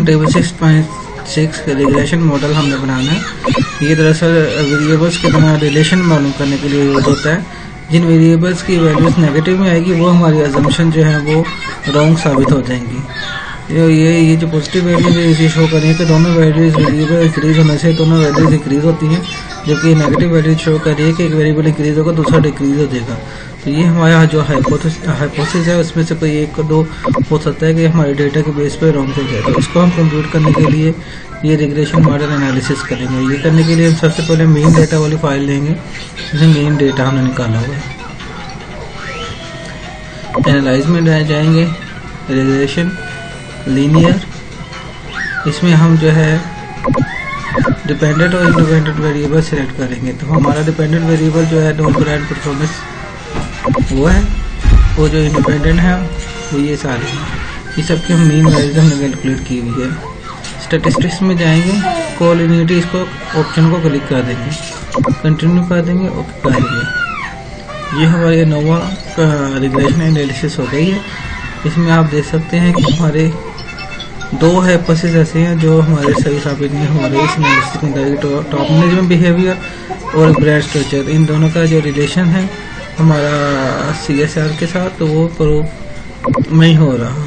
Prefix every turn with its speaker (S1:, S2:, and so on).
S1: हम table 6.6 regression model हमने बनाना है। ये दरअसल वेरिएबल्स के दरमियान रिलेशन मालूम करने के लिए यूज होता है। जिन वेरिएबल्स की वैल्यूज नेगेटिव में आएगी वो हमारी अजम्पशन जो है वो रॉन्ग साबित हो जाएंगी। ये जो पॉजिटिव वैल्यूज है इसे शो करें कि दोनों वैल्यूज वेरिएबल इंक्रीज होने से दोनों वैल्यूज इंक्रीज होती हैं, जबकि नेगेटिव वैल्यूज शो कर रही है कि एक वेरिएबल इंक्रीज होगा दूसरा डिक्रीज हो जाएगा। तो ये हमारा जो हाइपोथेसिस है उसमें से कोई एक दो हो सकता है कि हमारे डेटा के बेस पर रॉन्ग हो जाए। तो इसको हम कंप्यूट करने के लिए ये रिग्रेशन मॉडल एनालिसिस करेंगे। ये करने के लिए हम सबसे पहले मेन डेटा वाली फाइल लेंगे, जिसमें मेन डेटा हमने निकाला हुआ है। एनालाइज में जाएंगे, रिग्रेशन लीनियर, इसमें हम जो है डिपेंडेंट और इंडिपेंडेंट वेरिएबल सिलेक्ट करेंगे। तो हमारा डिपेंडेंट वेरिएबल जो है नॉन ब्रांड परफॉर्मेंस वो है, वो जो इंडिपेंडेंट है वो ये सारे हैं। ये सबकी हम मीन वैल्यूज हमने कैलकुलेट की हुई है। स्टैटिस्टिक्स में जाएंगे, कोलिनिटी इसको ऑप्शन को क्लिक कर देंगे, कंटिन्यू कर देंगे, ओके कर देंगे। ये हमारी एनोवा रिग्रेशन एनालिसिस हो गई है। इसमें आप देख सकते हैं कि हमारे दो हाइपोथेसिस ऐसे हैं जो हमारे सही साबित नहीं हो रहे इस एनालिसिस के अंदर। टॉप मैनेजमेंट बिहेवियर और ब्रांड स्ट्रक्चर, इन दोनों का जो रिलेशन है हमारा CSR के साथ, तो वो प्रूफ नहीं हो रहा।